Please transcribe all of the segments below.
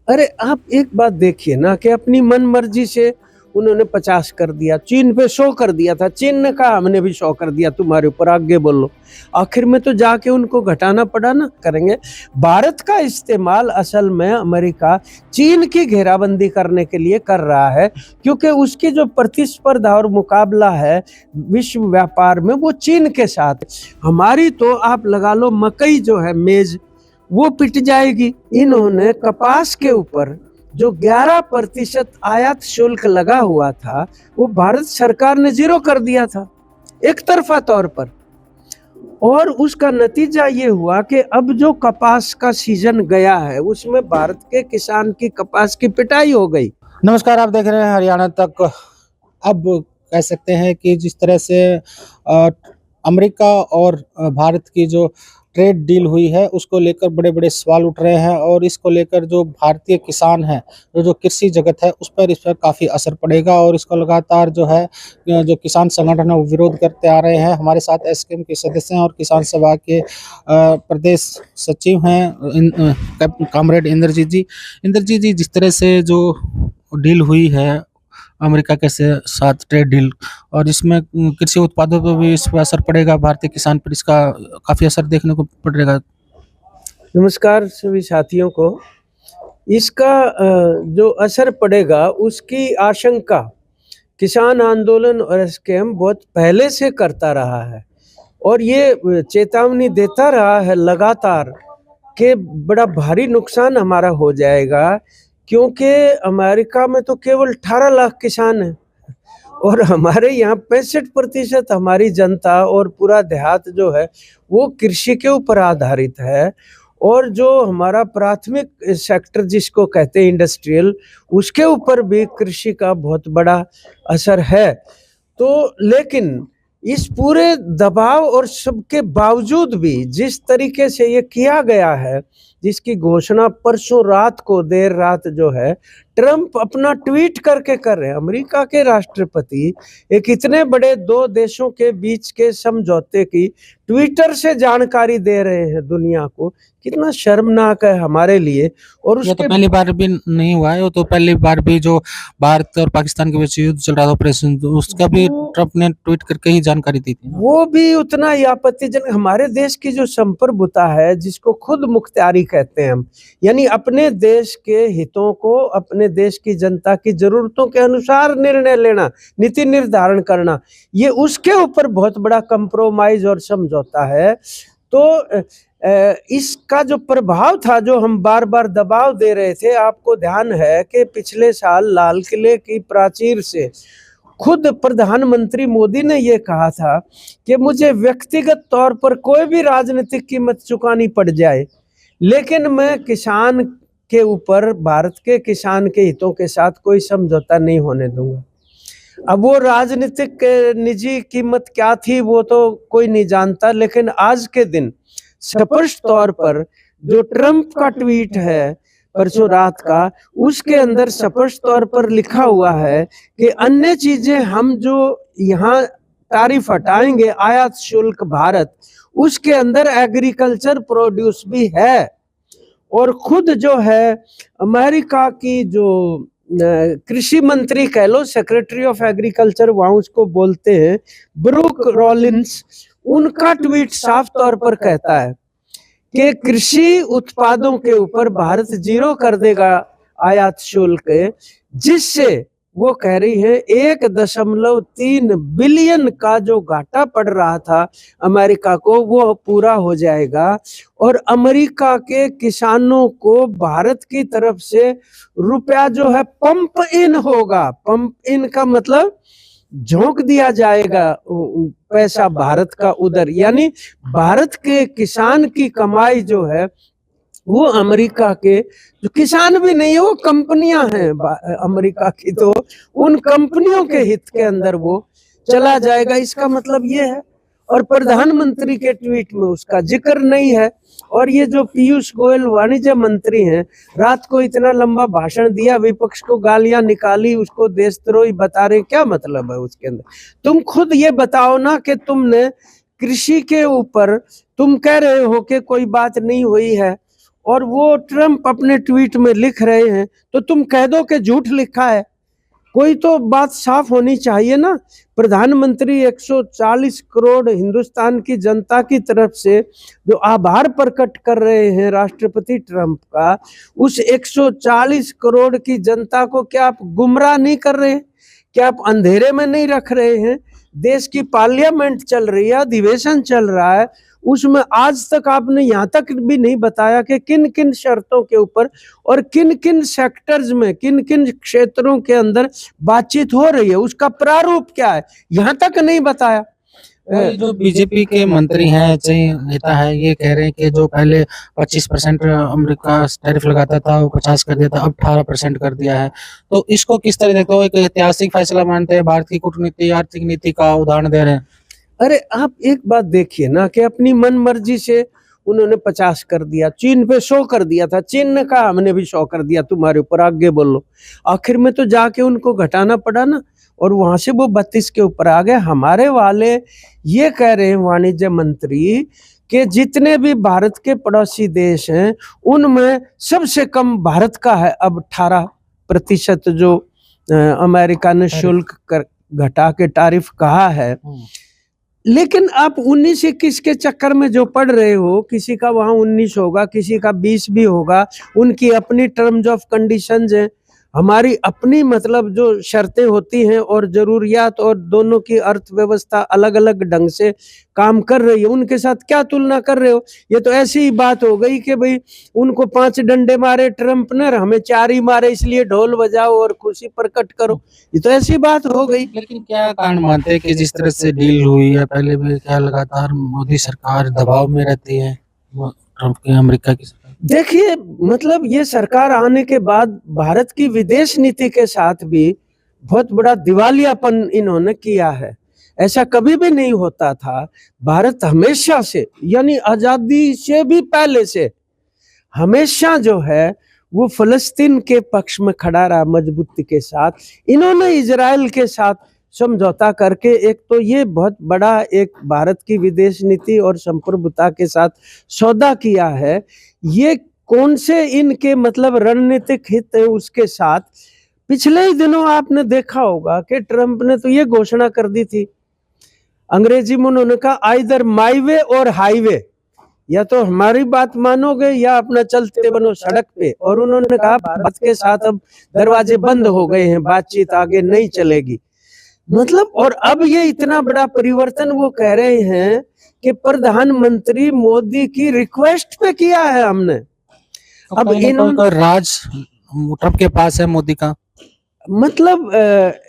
अरे आप एक बात देखिए ना कि अपनी मन मर्जी से उन्होंने 50 कर दिया, चीन पे 100 कर दिया था। चीन ने कहा हमने भी 100 कर दिया, तुम्हारे ऊपर आगे बोलो। आखिर में तो जाके उनको घटाना पड़ा ना। करेंगे भारत का इस्तेमाल असल में अमेरिका चीन की घेराबंदी करने के लिए कर रहा है, क्योंकि उसकी जो प्रतिस्पर्धा और मुकाबला है विश्व व्यापार में वो चीन के साथ। हमारी तो आप लगा लो मकई जो है मेज, वो पिट जाएगी। इन्होंने कपास के ऊपर जो 11% आयात शुल्क लगा हुआ था वो भारत सरकार ने 0 कर दिया था एक तरफा तौर पर। और उसका नतीजा ये हुआ कि अब जो कपास का सीजन गया है उसमें भारत के किसान की कपास की पिटाई हो गई। नमस्कार, आप देख रहे हैं हरियाणा तक। अब कह सकते हैं कि जिस तरह से अमेरिका और भारत की जो ट्रेड डील हुई है उसको लेकर बड़े बड़े सवाल उठ रहे हैं, और इसको लेकर जो भारतीय किसान हैं, जो कृषि जगत है, उस पर काफ़ी असर पड़ेगा। और इसको लगातार जो है जो किसान संगठन है वो विरोध करते आ रहे हैं। हमारे साथ एसकेएम के सदस्य हैं और किसान सभा के प्रदेश सचिव हैं कॉमरेड इंद्रजीत जी, जिस तरह से जो डील हुई है अमेरिका के साथ ट्रेड डील, और इसमें कृषि उत्पादों पर भी इस पर असर पड़ेगा, भारतीय किसान पर इसका काफ़ी असर देखने को पड़ेगा। नमस्कार सभी साथियों को। इसका जो असर पड़ेगा उसकी आशंका किसान आंदोलन और एसकेएम बहुत पहले से करता रहा है, और ये चेतावनी देता रहा है लगातार कि बड़ा भारी नुकसान हमारा हो जाएगा, क्योंकि अमेरिका में तो केवल 18 लाख किसान हैं और हमारे यहाँ 65% हमारी जनता और पूरा देहात जो है वो कृषि के ऊपर आधारित है। और जो हमारा प्राथमिक सेक्टर जिसको कहते हैं इंडस्ट्रियल, उसके ऊपर भी कृषि का बहुत बड़ा असर है। तो लेकिन इस पूरे दबाव और सबके बावजूद भी जिस तरीके से ये किया गया है, जिसकी घोषणा परसों रात को देर रात जो है ट्रंप अपना ट्वीट करके कर रहे हैं। अमेरिका के राष्ट्रपति एक इतने बड़े 2 देशों के बीच के समझौते की ट्विटर से जानकारी दे रहे हैं दुनिया को। कितना शर्मनाक है हमारे लिए। और ये तो उसके पहली बार भी नहीं हुआ है, वो तो पहली बार भी जो भारत और पाकिस्तान के बीच युद्ध चल रहा था ऑपरेशन, तो उसका भी ट्रंप ने ट्वीट करके ही जानकारी दी थी। वो भी उतना ही आपत्तिजनक। हमारे देश की जो संप्रभुता है, जिसको खुद मुख्तियारी कहते हैं हम, यानी अपने देश के हितों को अपने देश की जनता की जरूरतों के अनुसार निर्णय लेना, नीति निर्धारण करना, ये उसके ऊपर बहुत बड़ा कंप्रोमाइज और समझौता है। तो इसका जो प्रभाव था, जो हम बार बार दबाव दे रहे थे, आपको ध्यान है कि पिछले साल लाल किले की प्राचीर से खुद प्रधानमंत्री मोदी ने ये कहा था कि मुझे व्यक्तिगत तौर पर कोई भी राजनीतिक कीमत चुकानी पड़ जाए, लेकिन मैं किसान के ऊपर, भारत के किसान के हितों के साथ कोई समझौता नहीं होने दूंगा। अब वो राजनीतिक निजी कीमत क्या थी वो तो कोई नहीं जानता, लेकिन आज के दिन स्पष्ट तौर पर जो ट्रंप का ट्वीट है परसों रात का, उसके अंदर स्पष्ट तौर पर लिखा हुआ है कि अन्य चीजें हम जो यहाँ तारीफ हटाएंगे, आयात शुल्क भारत, उसके अंदर एग्रीकल्चर प्रोड्यूस भी है। और खुद जो है अमेरिका की जो कृषि मंत्री कह लो, सेक्रेटरी ऑफ एग्रीकल्चर वहां उसको बोलते हैं, ब्रूक रॉलिंस, उनका ट्वीट साफ तौर पर कहता है कि कृषि उत्पादों के ऊपर भारत 0 कर देगा आयात शुल्क, जिससे वो कह रही है 1.3 बिलियन का जो घाटा पड़ रहा था अमेरिका को वो पूरा हो जाएगा। और अमेरिका के किसानों को भारत की तरफ से रुपया जो है पंप इन होगा। पंप इन का मतलब झोंक दिया जाएगा पैसा भारत का उधर, यानी भारत के किसान की कमाई जो है वो अमेरिका के जो किसान भी नहीं है, वो कंपनियां हैं अमेरिका की, तो उन कंपनियों के हित के अंदर वो चला जाएगा। इसका मतलब ये है। और प्रधानमंत्री के ट्वीट में उसका जिक्र नहीं है। और ये जो पीयूष गोयल वाणिज्य मंत्री हैं, रात को इतना लंबा भाषण दिया, विपक्ष को गालियां निकाली, उसको देशद्रोही बता रहे, क्या मतलब है उसके अंदर? तुम खुद ये बताओ ना कि तुमने कृषि के ऊपर तुम कह रहे हो कि कोई बात नहीं हुई है, और वो ट्रम्प अपने ट्वीट में लिख रहे हैं, तो तुम कह दो कि झूठ लिखा है। कोई तो बात साफ होनी चाहिए ना। प्रधानमंत्री 140 करोड़ हिंदुस्तान की जनता की तरफ से जो आभार प्रकट कर रहे हैं राष्ट्रपति ट्रम्प का, उस 140 करोड़ की जनता को क्या आप गुमराह नहीं कर रहे हैं? क्या आप अंधेरे में नहीं रख रहे हैं? देश की पार्लियामेंट चल रही है, अधिवेशन चल रहा है, उसमें आज तक आपने यहाँ तक भी नहीं बताया कि किन किन शर्तों के ऊपर और किन किन सेक्टर्स में, किन किन क्षेत्रों के अंदर बातचीत हो रही है, उसका प्रारूप क्या है, यहाँ तक नहीं बताया। जो बीजेपी के मंत्री हैं, चाहे नेता है, ये कह रहे हैं कि जो पहले 25% अमेरिका टैरिफ लगाता था वो 50 कर दिया था, अब 18% कर दिया है। तो इसको किस तरह देखते हो? एक ऐतिहासिक फैसला मानते हैं? भारत की कूटनीति, आर्थिक नीति का उदाहरण दे रहे हैं? अरे आप एक बात देखिए ना कि अपनी मन मर्जी से उन्होंने 50 कर दिया, चीन पे 100 कर दिया था, चीन ने कहा हमने भी 100 कर दिया, तुम्हारे ऊपर आगे बोलो। आखिर में तो जाके उनको घटाना पड़ा ना, और वहां से वो 32 के ऊपर आ गए। हमारे वाले ये कह रहे हैं वाणिज्य मंत्री कि जितने भी भारत के पड़ोसी देश हैं उनमें सबसे कम भारत का है अब 18% जो अमेरिका ने शुल्क घटा के टैरिफ कहा है। लेकिन आप 19-21 के चक्कर में जो पड़ रहे हो, किसी का वहां 19 होगा, किसी का 20 भी होगा, उनकी अपनी टर्म्स ऑफ कंडीशंस हैं, हमारी अपनी मतलब जो शर्तें होती हैं और जरूरियात, और दोनों की अर्थव्यवस्था अलग अलग ढंग से काम कर रही है, उनके साथ क्या तुलना कर रहे हो? ये तो ऐसी ही बात हो गई कि भाई उनको 5 डंडे मारे ट्रम्प ने, हमें 4 ही मारे, इसलिए ढोल बजाओ और खुशी प्रकट करो। ये तो ऐसी बात हो गई। लेकिन क्या कारण मानते हैं कि जिस तरह से डील हुई है, पहले भी क्या लगातार मोदी सरकार दबाव में रहती है ट्रम्प की, अमेरिका की सरकार? देखिए, मतलब ये सरकार आने के बाद भारत की विदेश नीति के साथ भी बहुत बड़ा दिवालियापन इन्होंने किया है। ऐसा कभी भी नहीं होता था। भारत हमेशा से, यानी आजादी से भी पहले से, हमेशा जो है वो फलस्तीन के पक्ष में खड़ा रहा मजबूती के साथ। इन्होंने इजराइल के साथ समझौता करके एक तो ये बहुत बड़ा एक भारत की विदेश नीति और संप्रभुता के साथ सौदा किया है। ये कौन से इनके मतलब रणनीतिक हित है उसके साथ। पिछले ही दिनों आपने देखा होगा कि ट्रम्प ने तो ये घोषणा कर दी थी, अंग्रेजी में उन्होंने कहा आइदर माई वे और हाईवे, या तो हमारी बात मानोगे या अपना चलते बनो सड़क पे। और उन्होंने कहा भारत के साथ अब दरवाजे बंद हो गए हैं, बातचीत आगे नहीं चलेगी। मतलब, और अब ये इतना बड़ा परिवर्तन वो कह रहे हैं कि प्रधानमंत्री मोदी की रिक्वेस्ट पे किया है हमने। अब इन्होंने राज ट्रम्प के पास है मोदी का। मतलब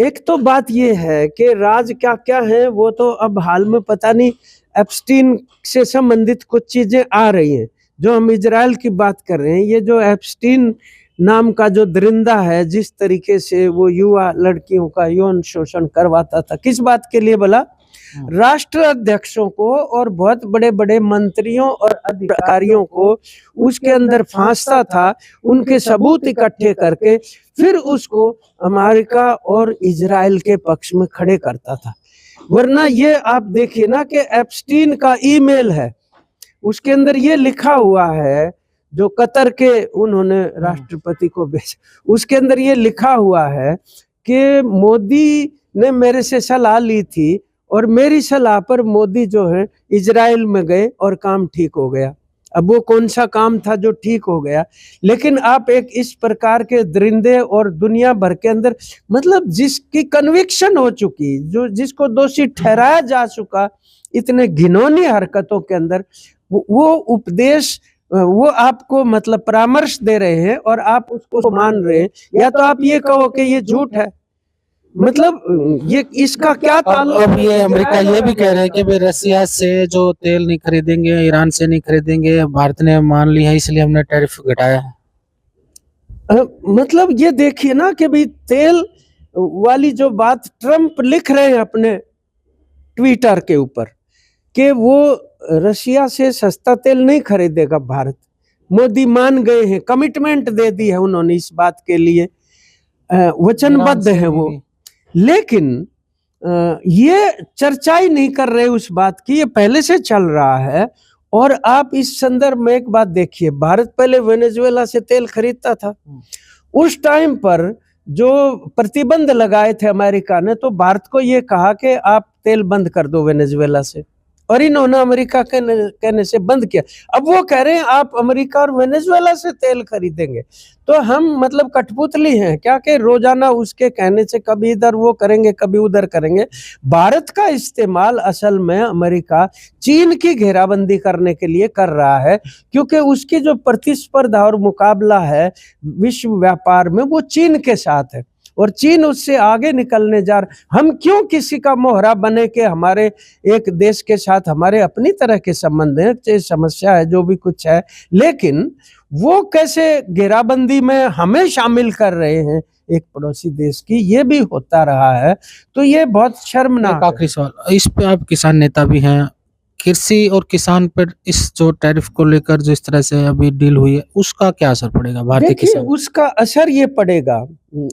एक तो बात ये है कि राज क्या क्या है वो तो अब हाल में पता नहीं, एप्स्टीन से संबंधित कुछ चीजें आ रही हैं। जो हम इजराइल की बात कर रहे हैं, ये जो एप्स्टीन नाम का जो दरिंदा है, जिस तरीके से वो युवा लड़कियों का यौन शोषण करवाता था, किस बात के लिए बोला? राष्ट्र अध्यक्षों को और बहुत बड़े बड़े मंत्रियों और अधिकारियों को उसके अंदर फांसता था, उनके सबूत इकट्ठे करके फिर उसको अमेरिका और इजराइल के पक्ष में खड़े करता था। वरना ये आप देखिए ना कि एप्स्टीन का ईमेल है, उसके अंदर ये लिखा हुआ है, जो कतर के उन्होंने राष्ट्रपति को भेजा, उसके अंदर ये लिखा हुआ है कि मोदी ने मेरे से सलाह ली थी और मेरी सलाह पर मोदी जो है इजराइल में गए और काम ठीक हो गया। अब वो कौन सा काम था जो ठीक हो गया? लेकिन आप एक इस प्रकार के दरिंदे और दुनिया भर के अंदर मतलब जिसकी कन्विक्शन हो चुकी, जो जिसको दोषी ठहराया जा चुका, इतने घिनौनी हरकतों के अंदर वो उपदेश, वो आपको मतलब परामर्श दे रहे हैं और आप उसको मान रहे हैं, या तो आप ये कहो कि ये झूठ है। मतलब ये इसका क्या ताल्लुक? अब ये अमेरिका ये भी कह रहा है कि भाई रसिया से जो तेल नहीं खरीदेंगे, ईरान से नहीं खरीदेंगे, भारत ने मान ली है इसलिए हमने टैरिफ घटाया है। मतलब ये देखिए ना कि भाई तेल वाली जो बात ट्रम्प लिख रहे हैं अपने ट्विटर के ऊपर कि वो रशिया से सस्ता तेल नहीं खरीदेगा भारत। मोदी मान गए हैं, कमिटमेंट दे दी है उन्होंने इस बात के लिए, वचनबद्ध है वो। लेकिन ये चर्चा ही नहीं कर रहे उस बात की, ये पहले से चल रहा है। और आप इस संदर्भ में एक बात देखिए, भारत पहले वेनेजुएला से तेल खरीदता था। उस टाइम पर जो प्रतिबंध लगाए थे अमेरिका ने, तो भारत को ये कहा कि आप तेल बंद कर दो वेनेजुएला से, और इन्होंने अमेरिका के कहने से बंद किया। अब वो कह रहे हैं आप अमेरिका और वेनेजुएला से तेल खरीदेंगे, तो हम मतलब कठपुतली हैं क्या कि रोजाना उसके कहने से कभी इधर वो करेंगे कभी उधर करेंगे। भारत का इस्तेमाल असल में अमेरिका चीन की घेराबंदी करने के लिए कर रहा है, क्योंकि उसकी जो प्रतिस्पर्धा और मुकाबला है विश्व व्यापार में वो चीन के साथ है, और चीन उससे आगे निकलने जा रहा। हम क्यों किसी का मोहरा बने के हमारे एक देश के साथ हमारे अपनी तरह के संबंध हैं, चाहे समस्या है जो भी कुछ है, लेकिन वो कैसे घेराबंदी में हमें शामिल कर रहे हैं एक पड़ोसी देश की, ये भी होता रहा है। तो ये बहुत शर्मनाक एक आखिरी सवाल, इस पे आप किसान नेता भी हैं, कृषि और किसान पर इस जो टैरिफ को लेकर जिस तरह से अभी डील हुई है, उसका क्या असर पड़ेगा भारतीय देखिए किसान? उसका असर ये पड़ेगा,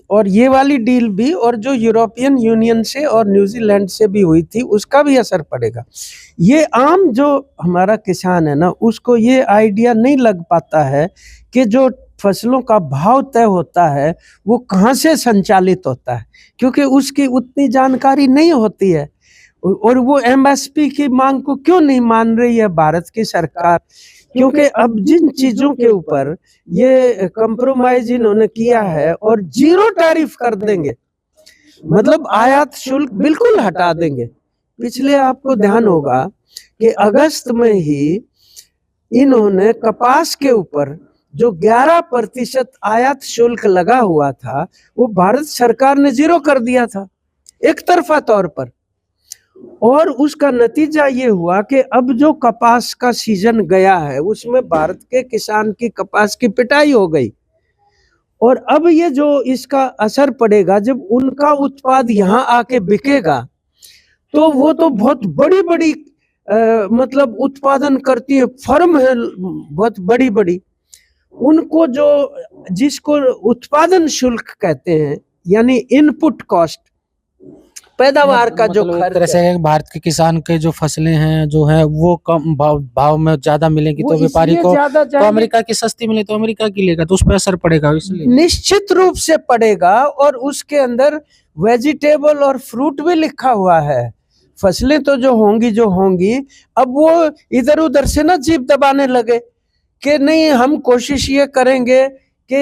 और ये वाली डील भी, और जो यूरोपियन यूनियन से और न्यूजीलैंड से भी हुई थी उसका भी असर पड़ेगा। ये आम जो हमारा किसान है ना, उसको ये आइडिया नहीं लग पाता है कि जो फसलों का भाव तय होता है वो कहाँ से संचालित होता है, क्योंकि उसकी उतनी जानकारी नहीं होती है। और वो एमएसपी की मांग को क्यों नहीं मान रही है भारत की सरकार, क्योंकि अब जिन चीजों के ऊपर ये कंप्रोमाइज इन्होंने किया है और जीरो टैरिफ कर देंगे, मतलब आयात शुल्क बिल्कुल हटा देंगे। पिछले आपको ध्यान होगा कि अगस्त में ही इन्होंने कपास के ऊपर जो 11% आयात शुल्क लगा हुआ था वो भारत सरकार ने जीरो कर दिया था एक तरफा तौर पर, और उसका नतीजा ये हुआ कि अब जो कपास का सीजन गया है उसमें भारत के किसान की कपास की पिटाई हो गई। और अब ये जो इसका असर पड़ेगा, जब उनका उत्पाद यहाँ आके बिकेगा तो वो तो बहुत बड़ी बड़ी मतलब उत्पादन करती है, फर्म है बहुत बड़ी बड़ी, उनको जो जिसको उत्पादन शुल्क कहते हैं, यानी इनपुट कॉस्ट, पैदावार का जो मतलब एक खर्च तरह से है, है, भारत के किसान के जो फसलें हैं जो है वो कम भाव में ज्यादा मिलेंगी वो तो व्यापारी इसलिए को, ज्यादा तो जाएंगे। अमेरिका की सस्ती मिले तो अमेरिका की लेगा, तो उस पर असर पड़ेगा इसलिए। निश्चित रूप से पड़ेगा, और उसके अंदर वेजिटेबल और फ्रूट भी लिखा हुआ है। फसलें तो जो होंगी, अब वो इधर उधर से ना जीभ दबाने लगे कि नहीं हम कोशिश ये करेंगे कि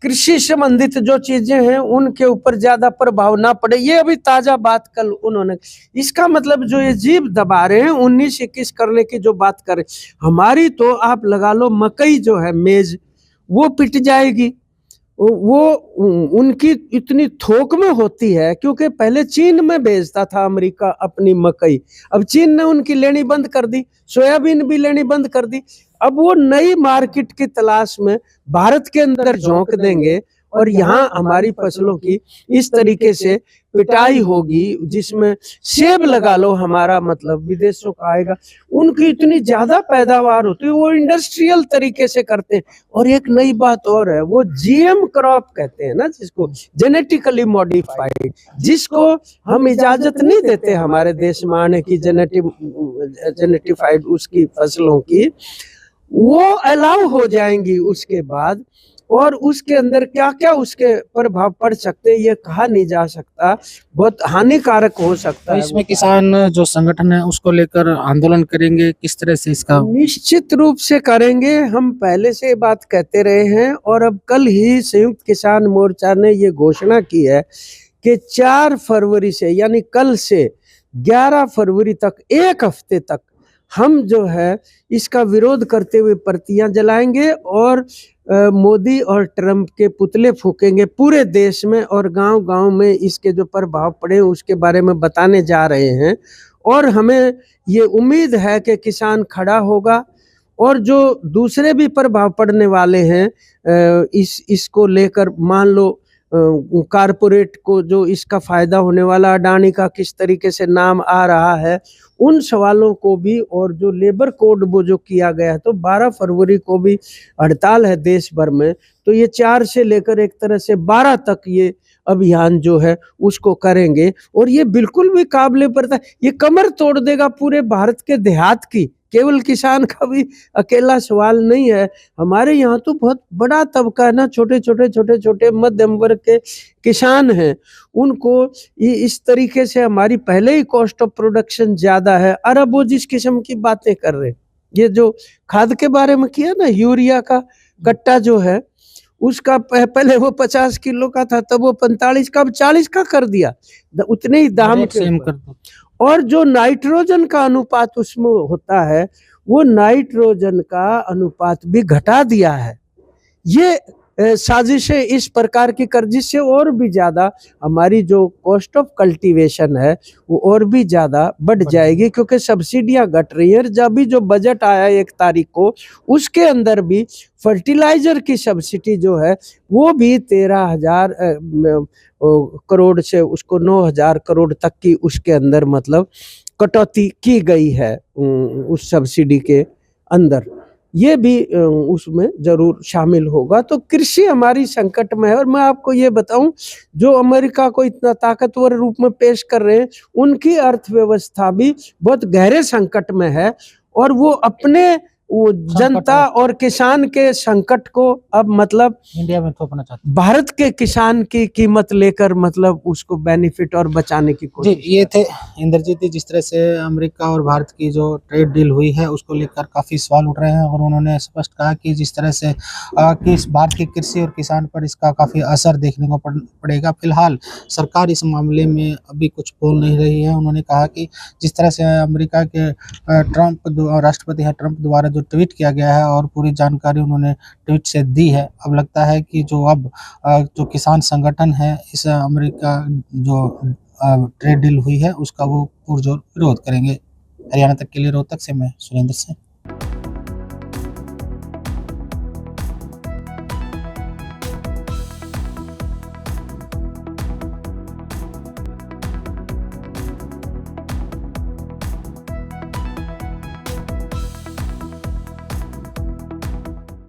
कृषि संबंधित जो चीजें हैं उनके ऊपर ज्यादा प्रभाव ना पड़े। ये अभी ताजा बात कल उन्होंने, इसका मतलब जो ये जीभ दबा रहे हैं 19-21 करने की जो बात करें, हमारी तो आप लगा लो मकई जो है मेज वो पिट जाएगी। वो उनकी इतनी थोक में होती है क्योंकि पहले चीन में भेजता था अमेरिका अपनी मकई, अब चीन ने उनकी लेनी बंद कर दी, सोयाबीन भी लेनी बंद कर दी। अब वो नई मार्केट की तलाश में भारत के अंदर झोंक देंगे, और यहाँ हमारी फसलों की इस तरीके से पिटाई होगी, जिसमें सेब लगा लो हमारा मतलब विदेशों का आएगा, उनकी इतनी ज्यादा पैदावार होती है, वो इंडस्ट्रियल तरीके से करते हैं। और एक नई बात और है, वो जीएम क्रॉप कहते हैं ना, जिसको जेनेटिकली मॉडिफाइड, जिसको हम इजाजत नहीं देते हमारे देश में आने की, जेनेटिफाइड उसकी फसलों की, वो अलाउ हो जाएंगी उसके बाद। और उसके अंदर क्या क्या उसके प्रभाव पड़ सकते हैं ये कहा नहीं जा सकता, बहुत हानिकारक हो सकता तो है। इसमें किसान जो संगठन है उसको लेकर आंदोलन करेंगे, किस तरह से इसका? निश्चित रूप से करेंगे, हम पहले से बात कहते रहे हैं, और अब कल ही संयुक्त किसान मोर्चा ने ये घोषणा की है कि 4 फरवरी से, यानी कल से 11 फरवरी तक, एक हफ्ते तक हम जो है इसका विरोध करते हुए प्रतियां जलाएंगे और मोदी और ट्रंप के पुतले फूकेंगे पूरे देश में, और गांव-गांव में इसके जो प्रभाव पड़े उसके बारे में बताने जा रहे हैं। और हमें ये उम्मीद है कि किसान खड़ा होगा, और जो दूसरे भी प्रभाव पड़ने वाले हैं इसको लेकर, मान लो कारपोरेट को जो इसका फायदा होने वाला, अडानी का किस तरीके से नाम आ रहा है, उन सवालों को भी, और जो लेबर कोड वो जो किया गया है, तो 12 फरवरी को भी हड़ताल है देश भर में, तो ये 4 से लेकर एक तरह से 12 तक ये अभियान जो है उसको करेंगे। और ये बिल्कुल भी काबिले पर, ये कमर तोड़ देगा पूरे भारत के देहात की, केवल किसान का भी अकेला सवाल नहीं है। हमारे यहाँ तो बहुत बड़ा तबका है ना, छोटे छोटे मध्यम वर्ग के किसान हैं, उनको इस तरीके से, हमारी पहले ही कॉस्ट ऑफ प्रोडक्शन ज्यादा है। और अब वो जिस किस्म की बातें कर रहे, ये जो खाद के बारे में किया ना, यूरिया का कट्टा जो है उसका पहले वो 50 किलो का था, तब वो 45 का, अब 40 का कर दिया, उतने ही दाम रेट के सेम ऊपर। कर दो। और जो नाइट्रोजन का अनुपात उसमें होता है, वो नाइट्रोजन का अनुपात भी घटा दिया है। ये साजिशें इस प्रकार की कर, जिससे और भी ज्यादा हमारी जो कॉस्ट ऑफ कल्टीवेशन है वो और भी ज्यादा बढ़ जाएगी, क्योंकि सब्सिडियां घट रही है। जब भी जो बजट आया 1 तारीख को, उसके अंदर भी फर्टिलाइजर की सब्सिडी जो है वो भी 13,000 करोड़ से उसको 9,000 करोड़ तक की उसके अंदर मतलब कटौती की गई है उस सब्सिडी के अंदर। ये भी उसमें जरूर शामिल होगा। तो कृषि हमारी संकट में है। और मैं आपको ये बताऊं, जो अमेरिका को इतना ताकतवर रूप में पेश कर रहे हैं, उनकी अर्थव्यवस्था भी बहुत गहरे संकट में है, और वो अपने वो जनता और किसान के संकट को अब मतलब इंडिया में थोपना चाहते हैं। भारत के किसान की कीमत लेकर मतलब उसको बेनिफिट और बचाने की कोशिश। जी, ये थे इंद्रजीत जी। जिस तरह से अमेरिका और भारत की जो ट्रेड डील हुई है उसको लेकर काफ़ी सवाल उठ रहे हैं, और उन्होंने स्पष्ट कहा कि जिस तरह से कि इस भारत की कृषि और किसान पर इसका काफ़ी असर देखने को पड़ेगा। फिलहाल सरकार इस मामले में अभी कुछ बोल नहीं रही है। उन्होंने कहा कि जिस तरह से अमेरिका के राष्ट्रपति हैं ट्रंप द्वारा जो ट्वीट किया गया है, और पूरी जानकारी उन्होंने ट्वीट से दी है, अब लगता है कि जो किसान संगठन है इस अमेरिका जो ट्रेड डील हुई है उसका वो पुरजोर विरोध करेंगे। हरियाणा तक के लिए रोहतक से मैं सुरेंद्र सिंह।